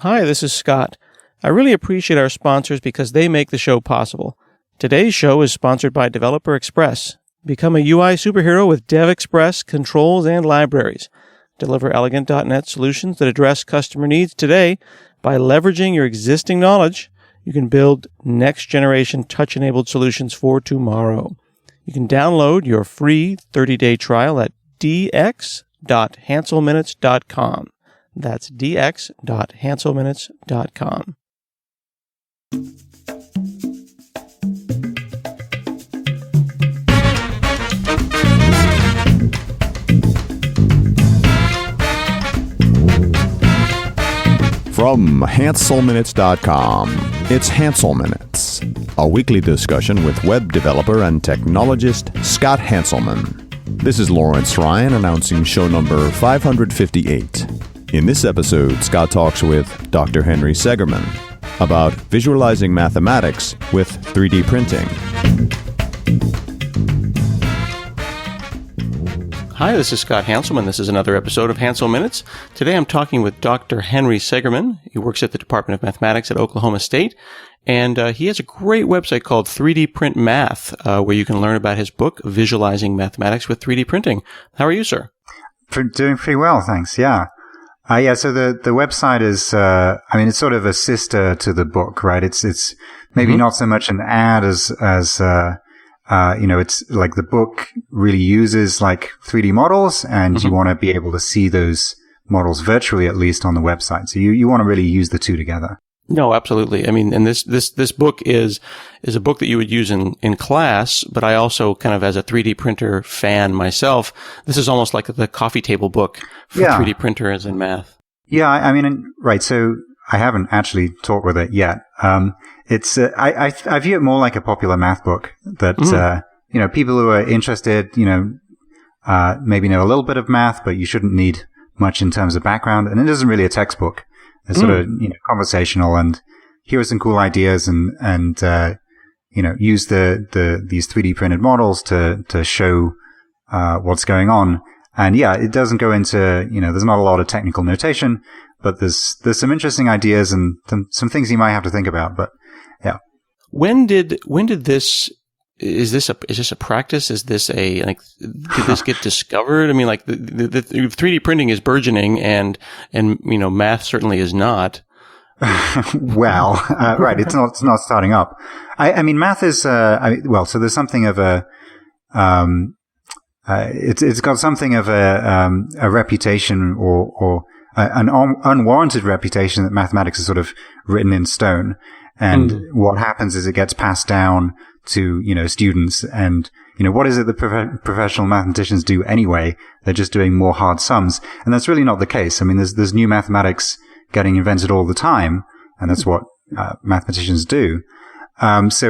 Hi, this is Scott. I really appreciate our sponsors because they make the show possible. Today's show is sponsored by Developer Express. Become a UI superhero with DevExpress controls and libraries. Deliver elegant .NET solutions that address customer needs today. By leveraging your existing knowledge, you can build next-generation touch-enabled solutions for tomorrow. You can download your free 30-day trial at dx.hanselminutes.com. That's dx.hanselminutes.com. From hanselminutes.com, it's Hansel Minutes, a weekly discussion with web developer and technologist Scott Hanselman. This is Lawrence Ryan announcing show number 558. In this episode, Scott talks with Dr. Henry Segerman about visualizing mathematics with 3D printing. Hi, this is Scott Hanselman. This is another episode of Hansel Minutes. Today I'm talking with Dr. Henry Segerman. He works at the Department of Mathematics at Oklahoma State, and he has a great website called 3D Print Math, where you can learn about his book, Visualizing Mathematics with 3D Printing. How are you, sir? Doing pretty well, thanks. Yeah. So the website is, it's sort of a sister to the book, right? It's maybe not so much an ad as it's like the book really uses like 3D models, and you want to be able to see those models virtually, at least on the website. So you want to really use the two together. No, absolutely. I mean, and this book is a book that you would use in class, but I also kind of, as a 3D printer fan myself, this is almost like the coffee table book for 3D printers and math. Yeah, right. So I haven't actually talked with it yet. It's I view it more like a popular math book that people who are interested, maybe know a little bit of math, but you shouldn't need much in terms of background. And it isn't really a textbook. It's sort of conversational, and here are some cool ideas, and use these 3D printed models to show what's going on. And it doesn't go into there's not a lot of technical notation, but there's some interesting ideas and some things you might have to think about. But yeah, when did this? Is this a practice? Is this did this get discovered? I mean, like the 3D printing is burgeoning, and math certainly is not. Well, right. It's not starting up. I mean, math is, so there's something of a, it's got something of a reputation or an unwarranted reputation that mathematics is sort of written in stone. And what happens is it gets passed down to, students, and, what is it that professional mathematicians do anyway? They're just doing more hard sums. And that's really not the case. I mean, there's new mathematics getting invented all the time, and that's what mathematicians do. There's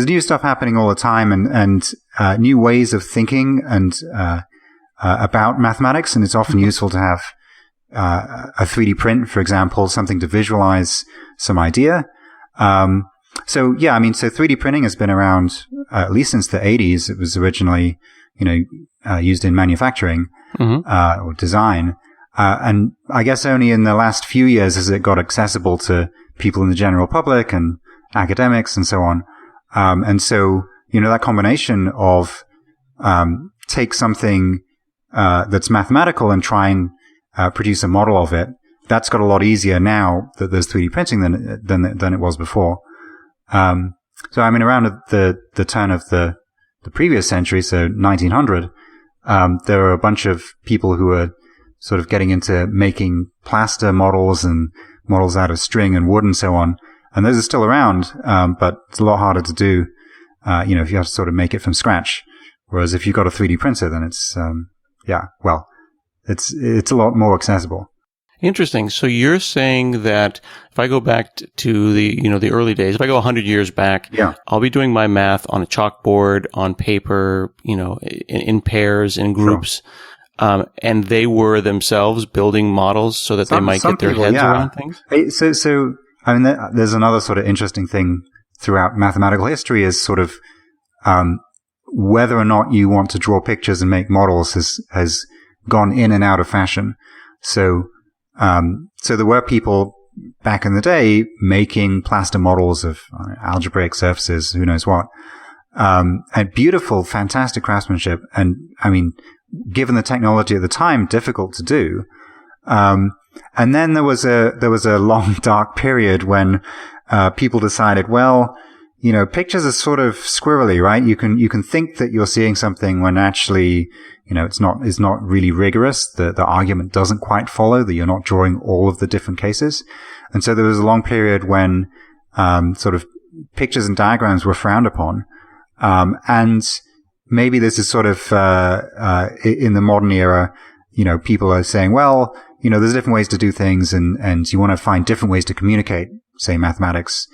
new stuff happening all the time, and new ways of thinking and about mathematics, and it's often useful to have a 3D print, for example, something to visualize some idea. So 3D printing has been around at least since the 80s. It was originally, used in manufacturing or design. And I guess only in the last few years has it got accessible to people in the general public and academics and so on. And so, that combination of take something that's mathematical and try and produce a model of it, that's got a lot easier now that there's 3D printing than it was before. Around the turn of the previous century, so 1900, there were a bunch of people who were sort of getting into making plaster models and models out of string and wood and so on. And those are still around, but it's a lot harder to do, if you have to sort of make it from scratch. Whereas if you've got a 3D printer, then it's a lot more accessible. Interesting. So you're saying that if I go back to the early days, if I go 100 years back, I'll be doing my math on a chalkboard, on paper, in pairs, in groups. Sure. And they were themselves building models so that they might get their heads around things? There's another sort of interesting thing throughout mathematical history is sort of whether or not you want to draw pictures and make models has gone in and out of fashion. So So there were people back in the day making plaster models of algebraic surfaces, who knows what, and beautiful, fantastic craftsmanship. And I mean, given the technology at the time, difficult to do. And then there was a long dark period when people decided, well, pictures are sort of squirrely, right? You can think that you're seeing something when actually, it's not really rigorous. The argument doesn't quite follow, that you're not drawing all of the different cases. And so there was a long period when, sort of pictures and diagrams were frowned upon. And maybe this is sort of, in the modern era, people are saying, well, there's different ways to do things, and you want to find different ways to communicate, say mathematics.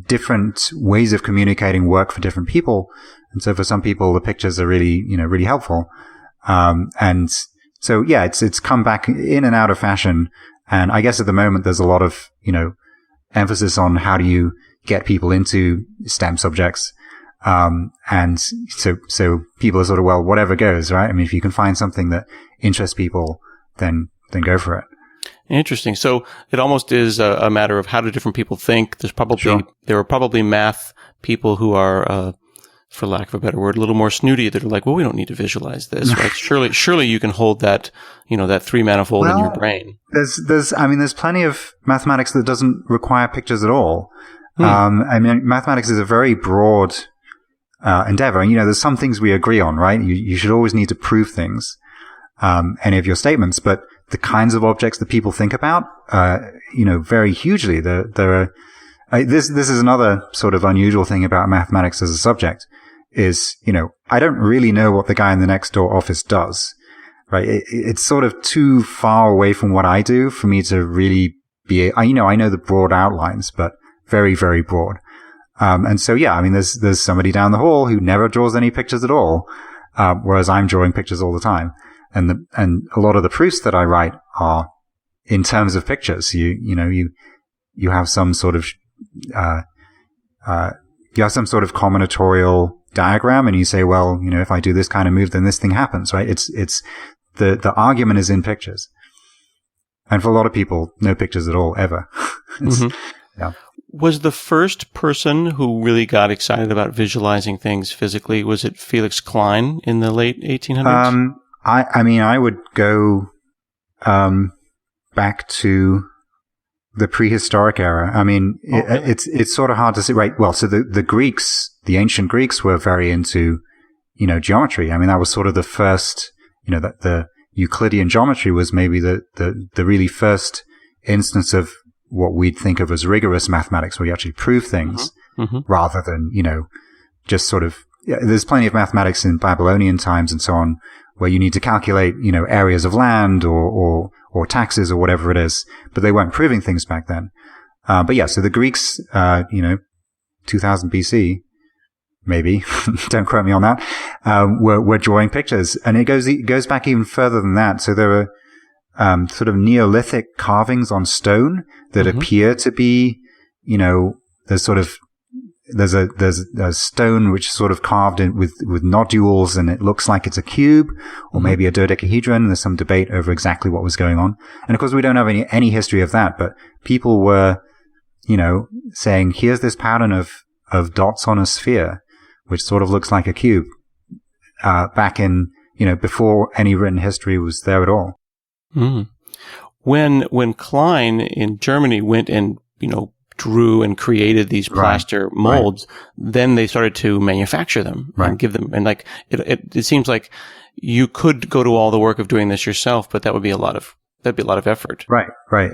Different ways of communicating work for different people. And so for some people, the pictures are really, really helpful. And so, yeah, it's come back in and out of fashion. And I guess at the moment, there's a lot of, emphasis on how do you get people into STEM subjects. And so people are sort of, well, whatever goes, right? I mean, if you can find something that interests people, then go for it. Interesting. So it almost is a matter of how do different people think. There are probably math people who are, for lack of a better word, a little more snooty. That are like, well, we don't need to visualize this, right? Surely you can hold that, that three manifold in your brain. There's plenty of mathematics that doesn't require pictures at all. Mathematics is a very broad endeavor. There's some things we agree on, right? You should always need to prove things, any of your statements, but the kinds of objects that people think about, vary hugely. There are, this is another sort of unusual thing about mathematics as a subject is, I don't really know what the guy in the next door office does, right? It's sort of too far away from what I do for me to really be, I know the broad outlines, but very, very broad. And so, yeah, there's somebody down the hall who never draws any pictures at all, whereas I'm drawing pictures all the time. And a lot of the proofs that I write are in terms of pictures. You have some sort of, combinatorial diagram, and you say, well, if I do this kind of move, then this thing happens, right? It's the argument is in pictures. And for a lot of people, no pictures at all, ever. Yeah. Was the first person who really got excited about visualizing things physically, was it Felix Klein in the late 1800s? I would go back to the prehistoric era. It's sort of hard to say, right? Well, so the ancient Greeks were very into, geometry. That was sort of the first, that the Euclidean geometry was maybe the really first instance of what we'd think of as rigorous mathematics, where you actually prove things rather than, just sort of, there's plenty of mathematics in Babylonian times and so on, where you need to calculate, areas of land or taxes or whatever it is, but they weren't proving things back then. But yeah, so the Greeks, 2000 BC, maybe, don't quote me on that, were drawing pictures. And it goes back even further than that. So there are, sort of Neolithic carvings on stone that appear to be, there's a stone which is sort of carved in with nodules, and it looks like it's a cube or maybe a dodecahedron. There's some debate over exactly what was going on. And of course, we don't have any history of that, but people were, saying, here's this pattern of dots on a sphere, which sort of looks like a cube, back in, before any written history was there at all. Mm. When Klein in Germany went and, drew and created these plaster molds, then they started to manufacture them and give them, and like, it seems like you could go to all the work of doing this yourself, but that'd be a lot of effort. Right.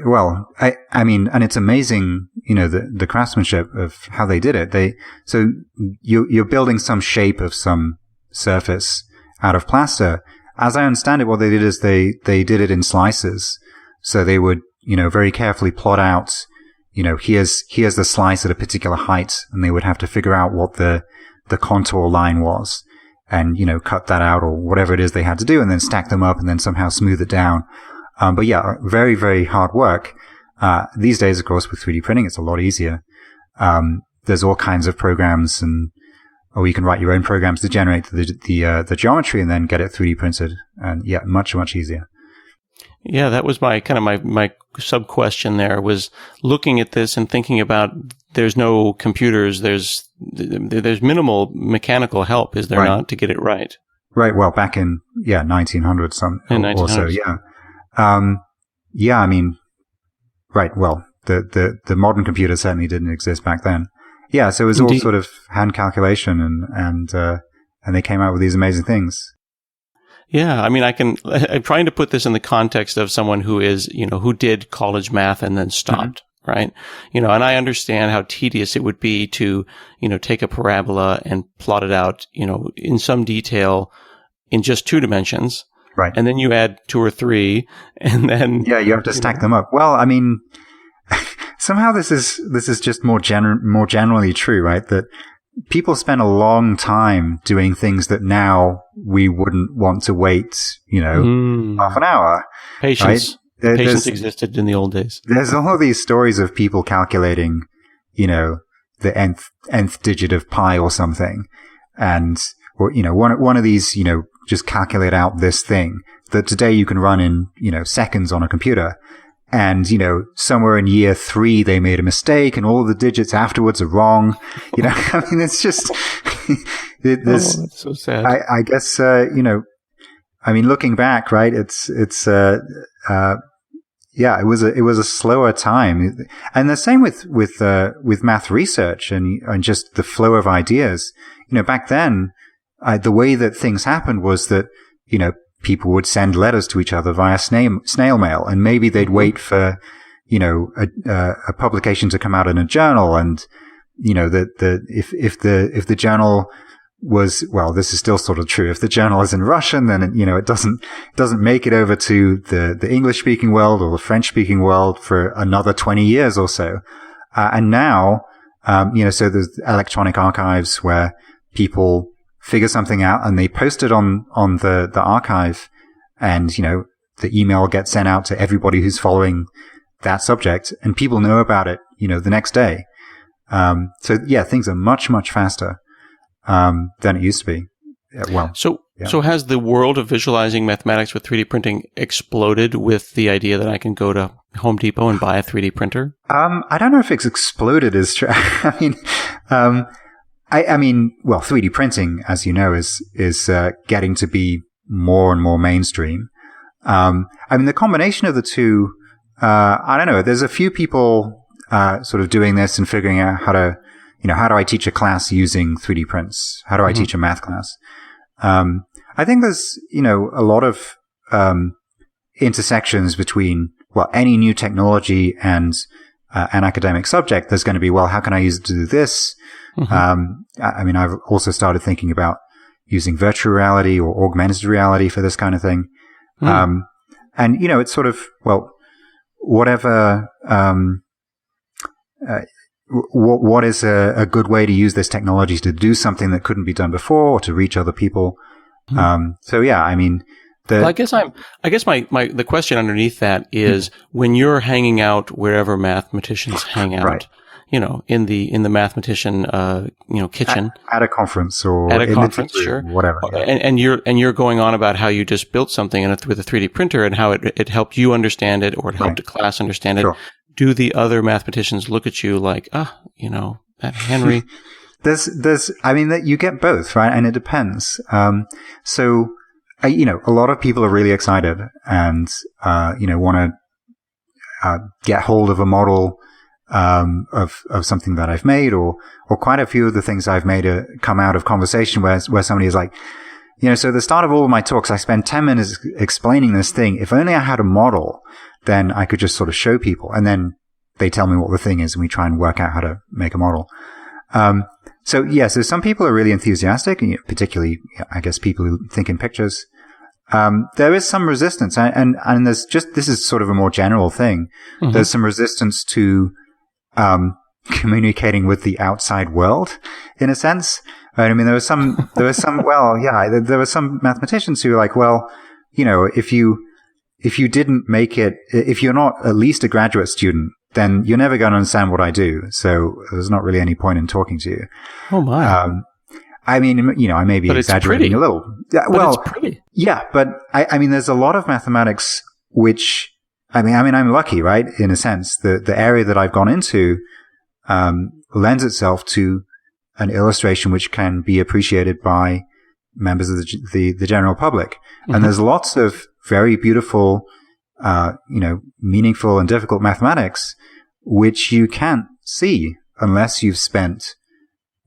Well, and it's amazing, the craftsmanship of how they did it. So you're building some shape of some surface out of plaster. As I understand it, what they did is they did it in slices. So they would, very carefully plot out, here's the slice at a particular height, and they would have to figure out what the contour line was, and, cut that out or whatever it is they had to do, and then stack them up and then somehow smooth it down. But yeah, very, very hard work. These days, of course, with 3D printing, it's a lot easier. There's all kinds of programs, or you can write your own programs to generate the geometry and then get it 3D printed. And yeah, much, much easier. Yeah, that was my sub question there, was looking at this and thinking about there's no computers, there's minimal mechanical help, is there not, to get it right? Right. Well, back in 1900 or so, yeah. I mean, right. Well, the modern computer certainly didn't exist back then. Yeah, so it was all sort of hand calculation, and they came out with these amazing things. Yeah, I mean, I'm trying to put this in the context of someone who is, who did college math and then stopped, right? And I understand how tedious it would be to, take a parabola and plot it out, in some detail in just 2 dimensions. Right. And then you add 2 or 3, and then... Yeah, you have to stack them up. Well, I mean, somehow this is just more generally true, right? That people spend a long time doing things that now we wouldn't want to wait, half an hour. Patience. Right? Patience existed in the old days. There's all of these stories of people calculating, the nth digit of pi or something. And, or, one of these, just calculate out this thing that today you can run in, seconds on a computer. And, somewhere in year 3, they made a mistake and all of the digits afterwards are wrong. I mean, it's just, that's so sad. I guess, I mean, looking back, right, it was a slower time. And the same with math research and just the flow of ideas. Back then, the way that things happened was that, people would send letters to each other via snail mail, and maybe they'd wait for, a publication to come out in a journal, and, if the journal was, well, this is still sort of true. If the journal is in Russian, then, it doesn't make it over to the English speaking world or the French speaking world for another 20 years or so. And now, so there's electronic archives where people figure something out and they post it on the archive, and, the email gets sent out to everybody who's following that subject, and people know about it, the next day. So yeah, things are much, much faster, than it used to be. So has the world of visualizing mathematics with 3D printing exploded with the idea that I can go to Home Depot and buy a 3D printer? I don't know if it's exploded is true. I mean, well, 3D printing, as you know, is getting to be more and more mainstream. I mean, the combination of the two, I don't know. There's a few people sort of doing this and figuring out how to, how do I teach a class using 3D prints? How do I teach a math class? I think there's, a lot of intersections between, well, any new technology and an academic subject. There's going to be, well, how can I use it to do this? I mean, I've also started thinking about using virtual reality or augmented reality for this kind of thing. And, it's sort of, well, whatever, what is a good way to use this technology to do something that couldn't be done before, or to reach other people. So yeah, I mean, I guess the question underneath that is, when you're hanging out wherever mathematicians hang out, right, in the mathematician, kitchen at a conference or at a conference, sure, whatever. Yeah. And you're going on about how you just built something with a 3D printer and how it helped you understand it, or it helped a class understand it. Sure. Do the other mathematicians look at you like, that Henry? I mean, that you get both, right? And it depends. So, a lot of people are really excited and, want to, get hold of a model, of something that I've made, or quite a few of the things I've made come out of conversation where somebody is like, so at the start of all of my talks, I spend 10 minutes explaining this thing. If only I had a model, then I could just sort of show people, and then they tell me what the thing is and we try and work out how to make a model. So some people are really enthusiastic, and particularly, I guess, people who think in pictures. There is some resistance, and there's this is sort of a more general thing. Mm-hmm. There's some resistance to, communicating with the outside world, in a sense. Right? I mean, there were some, there were some mathematicians who were like, well, if you didn't make it, if you're not at least a graduate student, then you're never going to understand what I do. So there's not really any point in talking to you. Oh my. I mean, I may be exaggerating a little. Yeah, well, it's pretty. Yeah, but I mean, there's a lot of mathematics which, I'm lucky, right? In a sense, the area that I've gone into, lends itself to an illustration which can be appreciated by members of the general public. Mm-hmm. And there's lots of very beautiful, meaningful and difficult mathematics, which you can't see unless you've spent,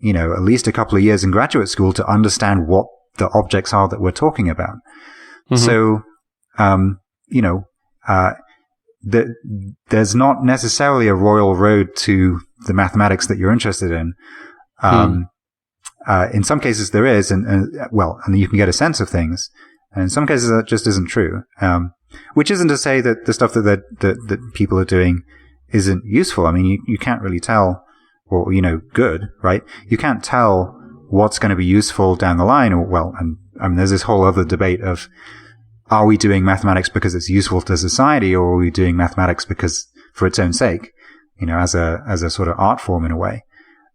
at least a couple of years in graduate school to understand what the objects are that we're talking about. Mm-hmm. So, there's not necessarily a royal road to the mathematics that you're interested in. In some cases there is, and you can get a sense of things. And in some cases that just isn't true. Which isn't to say that the stuff that people are doing isn't useful. I mean, you can't really tell, or, good, right? You can't tell what's going to be useful down the line, there's this whole other debate of, are we doing mathematics because it's useful to society, or are we doing mathematics for its own sake, as a sort of art form in a way.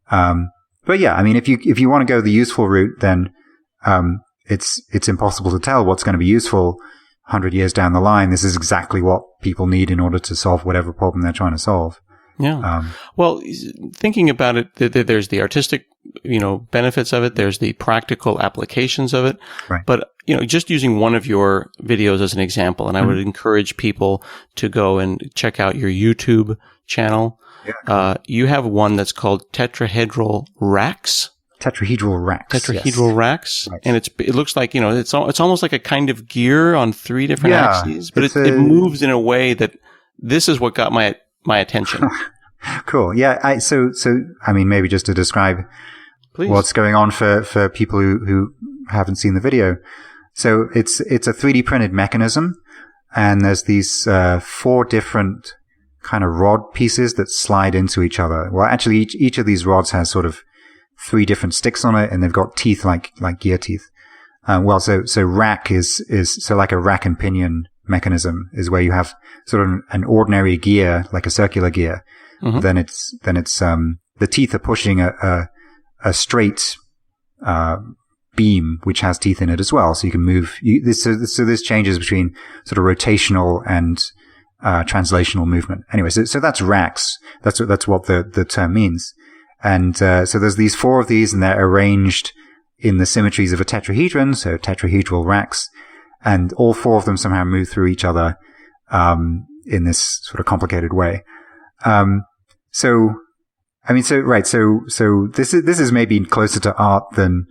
But yeah, I mean, if you want to go the useful route, then, it's impossible to tell what's going to be useful 100 years down the line. This is exactly what people need in order to solve whatever problem they're trying to solve. Yeah. Thinking about it, there's the artistic, benefits of it. There's the practical applications of it. Right. But, just using one of your videos as an example, and I would encourage people to go and check out your YouTube channel. Yeah. You have one that's called tetrahedral racks. Tetrahedral racks. Racks. Right. And it looks like, it's almost like a kind of gear on 3 different axes, but it moves in a way that this is what got my attention. Cool. Yeah. Maybe just to describe Please. What's going on for people who haven't seen the video. So it's a 3D printed mechanism, and there's these 4 different kind of rod pieces that slide into each other. Well, actually, each of these rods has sort of 3 different sticks on it, and they've got teeth like gear teeth. So rack is like a rack and pinion mechanism is where you have sort of an ordinary gear, like a circular gear. Mm-hmm. Then it's the teeth are pushing a straight beam which has teeth in it as well, so you can move. So this changes between sort of rotational and translational movement. Anyway, so that's racks. That's what the term means. And so there's these 4 of these, and they're arranged in the symmetries of a tetrahedron, so tetrahedral racks, and all 4 of them somehow move through each other in this sort of complicated way. So this is maybe closer to art than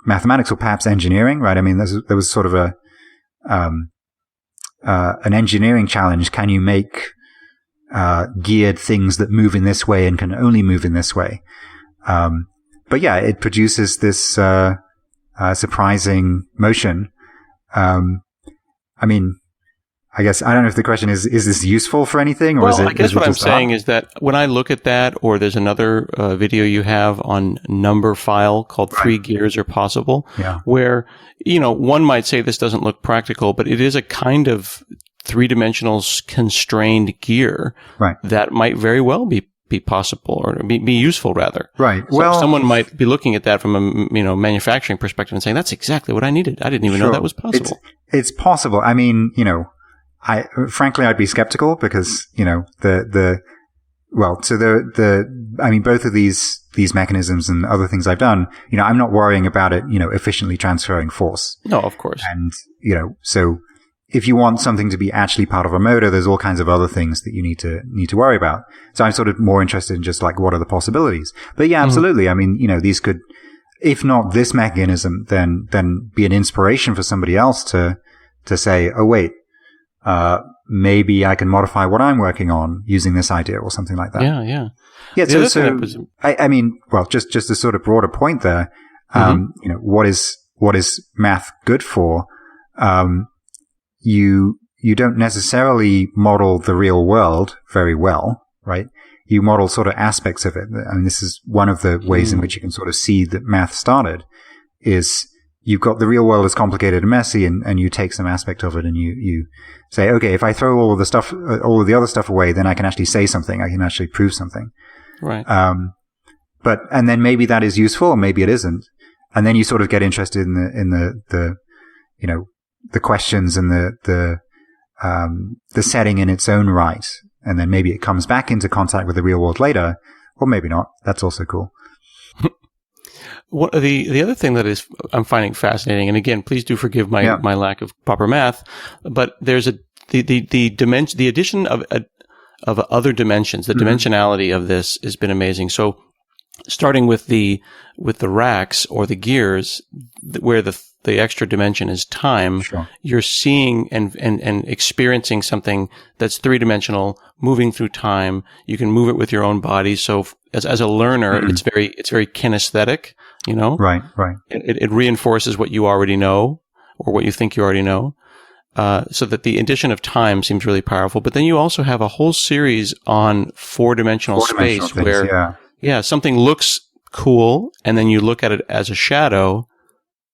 mathematics, or perhaps engineering, right? I mean, there was sort of an engineering challenge. Can you make geared things that move in this way and can only move in this way? But yeah, it produces this surprising motion. I guess I don't know if the question is this useful for anything, or is it? I guess what I'm saying is that when I look at that, or there's another video you have on number file called 3 Gears Are Possible, where, one might say this doesn't look practical, but it is a kind of 3-dimensional constrained gear that might very well be possible, or be useful rather. Right. So someone might be looking at that from a manufacturing perspective and saying, that's exacly what I needed. I didn't even know that was possible. It's possible. I mean, frankly, I'd be skeptical because, both of these mechanisms and other things I've done, I'm not worrying about it, efficiently transferring force. No, of course. And, so if you want something to be actually part of a motor, there's all kinds of other things that you need to worry about. So I'm sort of more interested in just like, what are the possibilities? But yeah, absolutely. I mean, these could, if not this mechanism, then be an inspiration for somebody else to say, oh, wait, maybe I can modify what I'm working on using this idea or something like that. Yeah. Yeah. Just a sort of broader point there. What is math good for? You don't necessarily model the real world very well, right? You model sort of aspects of it. I mean, this is one of the ways in which you can sort of see that math started, is you've got the real world is complicated and messy, and you take some aspect of it and you say, okay, if I throw all of the other stuff away, then I can actually say something. I can actually prove something. Right. And then maybe that is useful, or maybe it isn't. And then you sort of get interested in the questions and the the setting in its own right, and then maybe it comes back into contact with the real world later, or maybe not. That's also cool. The other thing that I'm finding fascinating, and again, please do forgive my lack of proper math, but there's the addition of other dimensions. The dimensionality of this has been amazing. So, starting with the racks or the gears, where the extra dimension is time, sure. You're seeing and experiencing something that's three-dimensional, moving through time. You can move it with your own body. So as a learner, it's very kinesthetic, you know? Right. It reinforces what you already know or what you think you already know. So that the addition of time seems really powerful. But then you also have a whole series on four-dimensional space things, where something looks cool, and then you look at it as a shadow,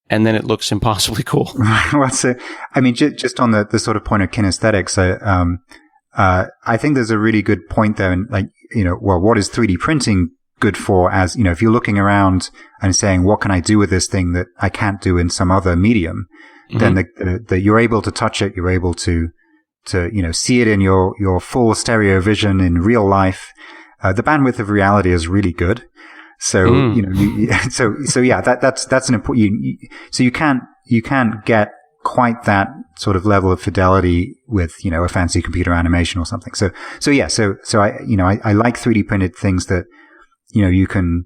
and then it looks impossibly cool. Well, so, I mean, just on the sort of point of kinesthetics, I think there's a really good point there. And like, you know, well, what is 3D printing good for? As, you know, if you're looking around and saying, what can I do with this thing that I can't do in some other medium? Then you're able to touch it. You're able to, you know, see it in your full stereo vision in real life. The bandwidth of reality is really good. So, you know, that's an important, so you can't get quite that sort of level of fidelity with, you know, a fancy computer animation or something. So I like 3D printed things that, you know, you can,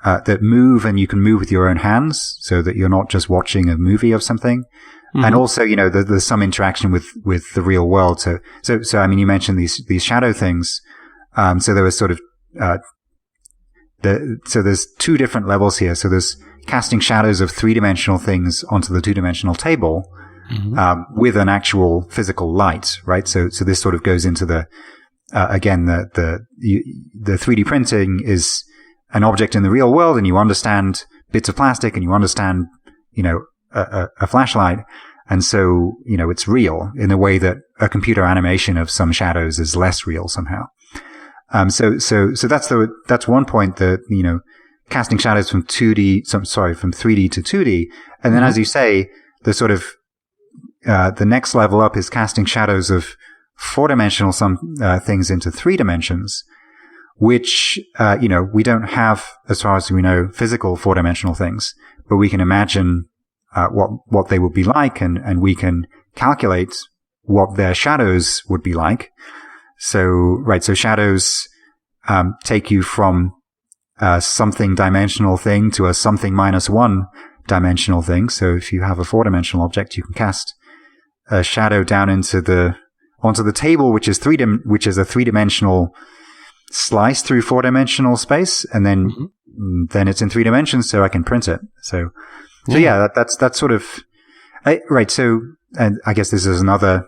that move, and you can move with your own hands so that you're not just watching a movie of something. And also, you know, there's some interaction with the real world. So, I mean, you mentioned these shadow things. So there was sort of, so there's two different levels here. So there's casting shadows of three-dimensional things onto the two-dimensional table, with an actual physical light, right? So this sort of goes into the 3D printing is an object in the real world, and you understand bits of plastic, and you understand, you know, a flashlight. And so, you know, it's real in a way that a computer animation of some shadows is less real somehow. So that's one point, that, you know, casting shadows from 3D to 2D. And then, as you say, the sort of, the next level up is casting shadows of four-dimensional things into 3 dimensions, which, you know, we don't have, as far as we know, physical four-dimensional things, but we can imagine, what they would be like, and we can calculate what their shadows would be like. So shadows, take you from a something dimensional thing to a something -1 dimensional thing. So if you have a 4-dimensional object, you can cast a shadow down onto the table, which is a 3-dimensional slice through 4-dimensional space, and then it's in 3 dimensions, so I can print it. So that's sort of right. So, and I guess this is another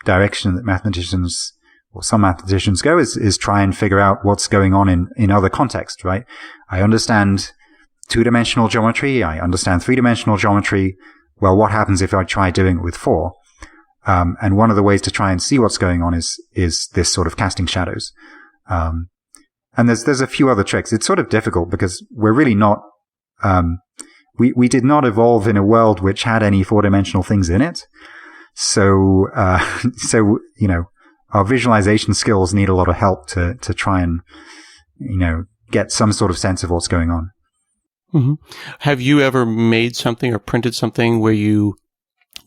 direction that mathematicians, or some mathematicians, go, is try and figure out what's going on in other contexts, right? I understand 2-dimensional geometry. I understand 3-dimensional geometry. Well, what happens if I try doing it with 4? And one of the ways to try and see what's going on is this sort of casting shadows. And there's a few other tricks. It's sort of difficult because we're really not, we did not evolve in a world which had any 4-dimensional things in it. So, you know, our visualization skills need a lot of help to try and, you know, get some sort of sense of what's going on. Mm-hmm. Have you ever made something or printed something where you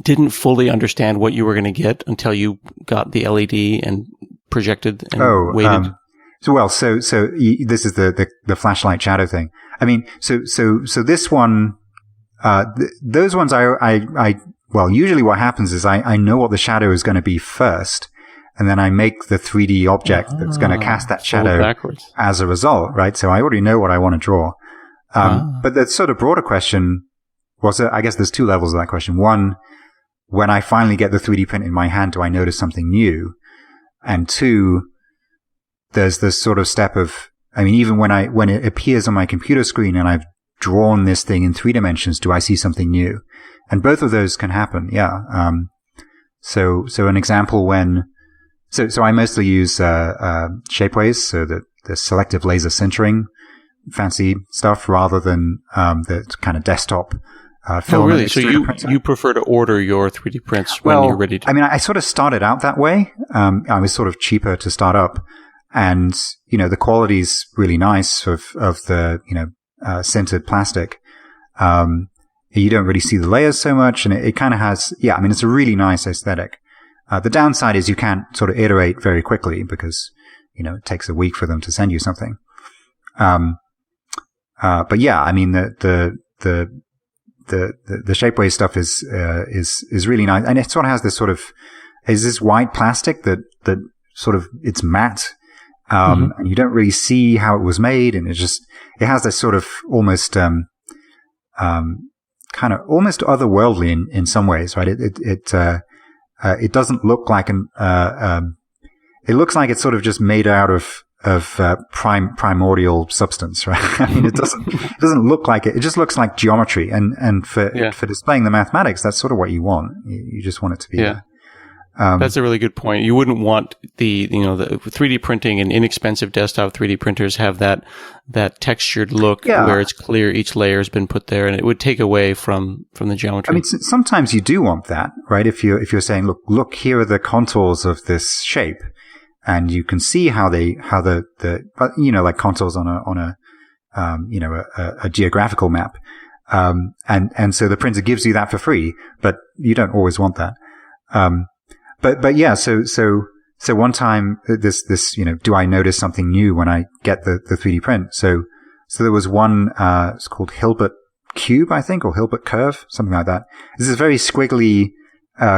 didn't fully understand what you were going to get until you got the LED and projected and waited? So this is the flashlight shadow thing. I mean, so this one, those ones well, usually what happens is I know what the shadow is going to be first, and then I make the 3D object that's going to cast that shadow as a result, right? So I already know what I want to draw. But the sort of broader question was, I guess there's 2 levels of that question. One, when I finally get the 3D print in my hand, do I notice something new? And 2, there's this sort of step of, I mean, even when it appears on my computer screen and I've drawn this thing in 3 dimensions, do I see something new? And both of those can happen, yeah. So an example so I mostly use shapeways, so the selective laser sintering, fancy stuff, rather than the kind of desktop Oh, filament really? So extruder printer. you prefer to order your 3D prints when you're ready to? I mean, I sort of started out that way. I was sort of cheaper to start up, and the quality's really nice of the sintered plastic. You don't really see the layers so much, and it kind of has, I mean, it's a really nice aesthetic. The downside is you can't sort of iterate very quickly because, it takes a week for them to send you something. But yeah, I mean, the Shapeways stuff is really nice, and it sort of has this is this white plastic that sort of, it's matte, and you don't really see how it was made, and it has this sort of almost kind of almost otherworldly in some ways, right? It doesn't look like it looks like it's sort of just made out of primordial substance, right? I mean, it doesn't look like it. It just looks like geometry. And for displaying the mathematics, that's sort of what you want. You just want it to be. Yeah. That's a really good point. You wouldn't want the 3D printing and inexpensive desktop 3D printers have that textured look where it's clear each layer has been put there, and it would take away from the geometry. I mean, sometimes you do want that, right? If you're saying, look, here are the contours of this shape, and you can see how the like contours on a geographical map, and so the printer gives you that for free, but you don't always want that. But yeah, so one time this do I notice something new when I get the 3D print? So there was one, it's called Hilbert Cube, I think, or Hilbert Curve, something like that. This is a very squiggly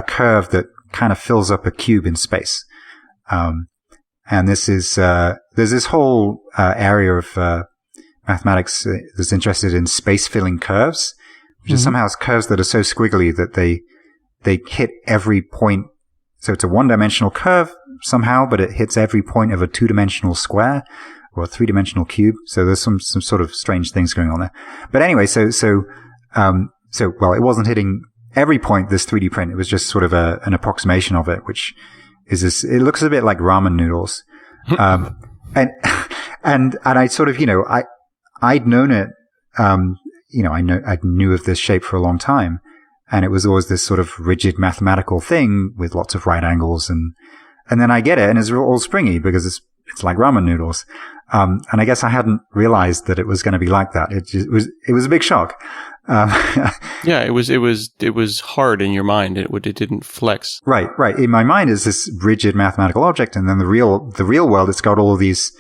curve that kind of fills up a cube in space. And this is there's this whole area of mathematics that's interested in space filling curves, which is somehow curves that are so squiggly that they hit every point. So it's a one-dimensional curve somehow, but it hits every point of a two-dimensional square or a three-dimensional cube. So there's some sort of strange things going on there. But anyway, so it wasn't hitting every point, this 3D print. It was just sort of an approximation of it, which is this, it looks a bit like ramen noodles. And I sort of, I'd known it, I knew of this shape for a long time. And it was always this sort of rigid mathematical thing with lots of right angles. And then I get it, and it's all springy because it's like ramen noodles. And I guess I hadn't realized that it was going to be like that. It was a big shock. Yeah, it was hard in your mind. It didn't flex. Right. In my mind is this rigid mathematical object. And then the real world, it's got all of these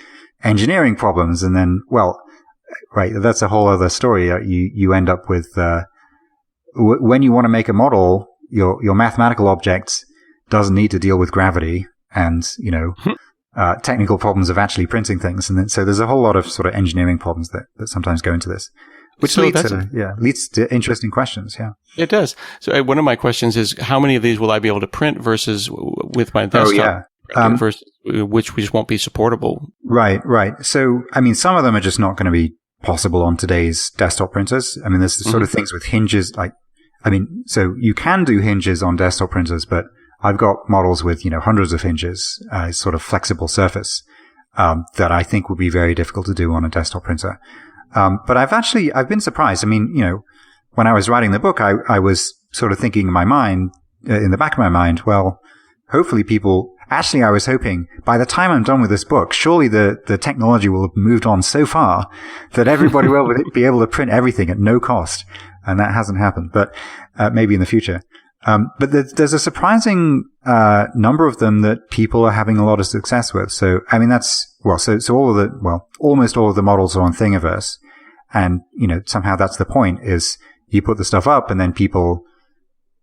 engineering problems. And then, right, that's a whole other story. You end up with, when you want to make a model, your mathematical object doesn't need to deal with gravity and, technical problems of actually printing things. And then, so there's a whole lot of sort of engineering problems that sometimes go into this, which leads to interesting questions. Yeah. It does. So one of my questions is, how many of these will I be able to print versus with my desktop? Versus which just won't be supportable. Right. So, I mean, some of them are just not going to be possible on today's desktop printers. I mean, there's the sort of things with hinges, so you can do hinges on desktop printers, but I've got models with, hundreds of hinges, sort of flexible surface, that I think would be very difficult to do on a desktop printer. But I've been surprised. I mean, when I was writing the book, I was sort of thinking in my mind, in the back of my mind, well, hopefully I was hoping by the time I'm done with this book, surely the technology will have moved on so far that everybody will be able to print everything at no cost. And that hasn't happened, but maybe in the future. But there's a surprising number of them that people are having a lot of success with. So, I mean, almost all of the models are on Thingiverse. And, somehow that's the point, is you put the stuff up and then people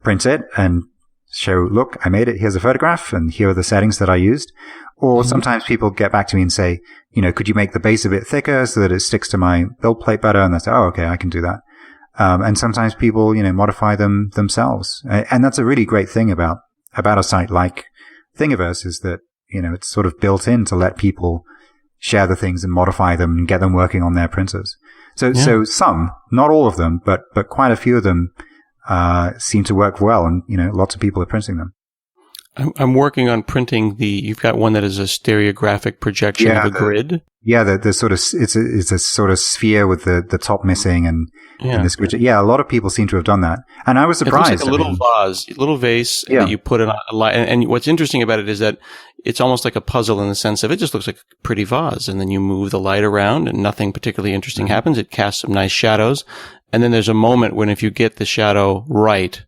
print it and show, look, I made it. Here's a photograph and here are the settings that I used. Or sometimes people get back to me and say, could you make the base a bit thicker so that it sticks to my build plate better? And I say, oh, okay, I can do that. And sometimes people, modify them themselves. And that's a really great thing about a site like Thingiverse, is that, it's sort of built in to let people share the things and modify them and get them working on their printers. So some, not all of them, but quite a few of them, seem to work well, and, lots of people are printing them. I'm working on printing you've got one that is a stereographic projection of a grid. Yeah, the sort of, it's a sort of sphere with the top missing and this grid. Yeah, a lot of people seem to have done that. And I was surprised. It's like a little vase that you put it on a light. And what's interesting about it is that it's almost like a puzzle in the sense of it just looks like a pretty vase. And then you move the light around and nothing particularly interesting happens. It casts some nice shadows. And then there's a moment when if you get the shadow right,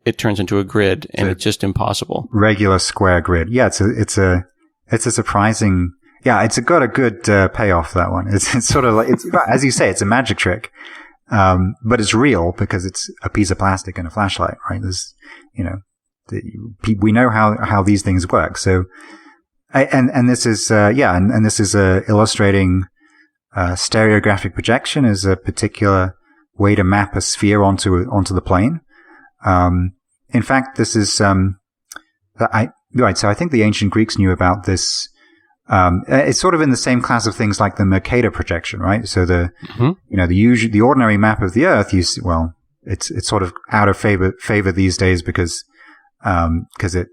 it turns into a grid and it's just impossible. Regular square grid. Yeah, it's a surprising. Yeah, it's got a good payoff, that one. It's sort of like, as you say, it's a magic trick. But it's real because it's a piece of plastic and a flashlight, right? There's, we know how these things work. So, and this is, and this is illustrating stereographic projection is a particular way to map a sphere onto the plane. In fact, this is, so I think the ancient Greeks knew about this. It's sort of in the same class of things like the Mercator projection, right? So the ordinary map of the Earth, it's sort of out of favor these days because it,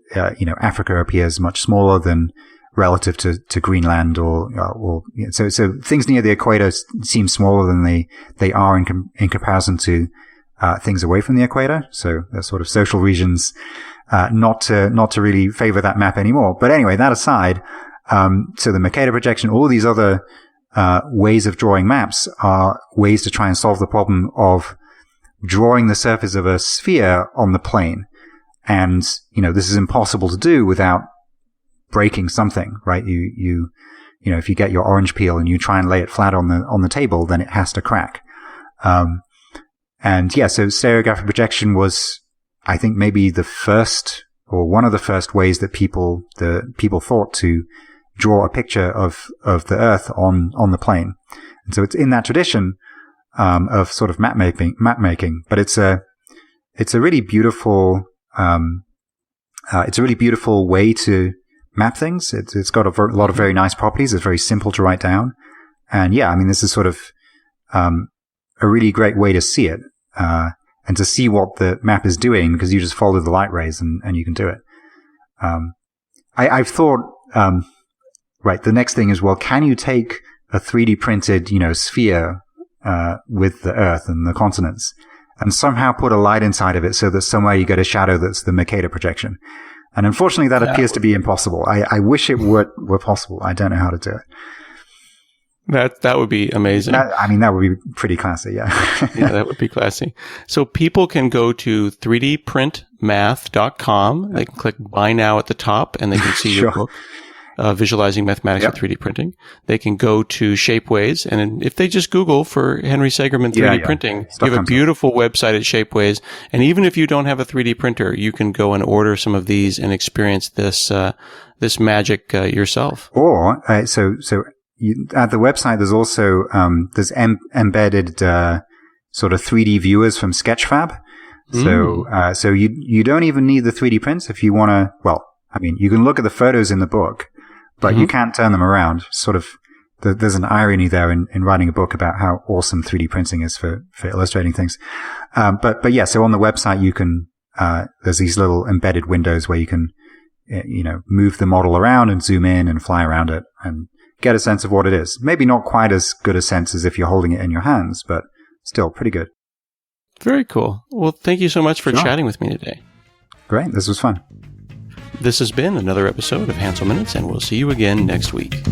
Africa appears much smaller than relative to Greenland so things near the equator seem smaller than they are in comparison to, things away from the equator. So they're sort of social regions, not to really favor that map anymore. But anyway, that aside, so the Mercator projection, all these other ways of drawing maps are ways to try and solve the problem of drawing the surface of a sphere on the plane. And, this is impossible to do without breaking something, right? If you get your orange peel and you try and lay it flat on the table, then it has to crack. So stereographic projection was, I think, maybe the first or one of the first ways that people thought to draw a picture of the Earth on the plane. And so it's in that tradition of sort of map making, but it's a really beautiful way to map things. It's got a lot of very nice properties. It's very simple to write down. And this is sort of a really great way to see it and to see what the map is doing because you just follow the light rays and you can do it. I've thought, the next thing is, can you take a 3D printed, sphere with the Earth and the continents and somehow put a light inside of it so that somewhere you get a shadow that's the Mercator projection? And unfortunately, that appears to be impossible. I wish it were possible. I don't know how to do it. That would be amazing. That would be pretty classy, yeah. Yeah, that would be classy. So people can go to 3dprintmath.com. They can click Buy Now at the top, and they can see your book, Visualizing Mathematics with 3D Printing. They can go to Shapeways, and if they just Google for Henry Segerman 3D Printing, you have a beautiful website at Shapeways. And even if you don't have a 3D printer, you can go and order some of these and experience this magic yourself. Or, at the website, there's also embedded sort of 3D viewers from Sketchfab. So you don't even need the 3D prints if you want to. Well, you can look at the photos in the book, but you can't turn them around. Sort of, there's an irony there in writing a book about how awesome 3D printing is for illustrating things. But yeah, so on the website you can. There's these little embedded windows where you can, move the model around and zoom in and fly around it and get a sense of what it is. Maybe not quite as good a sense as if you're holding it in your hands, but still pretty good. Very cool. Well, thank you so much for chatting with me today. Great. This was fun. This has been another episode of Hansel Minutes, and we'll see you again next week.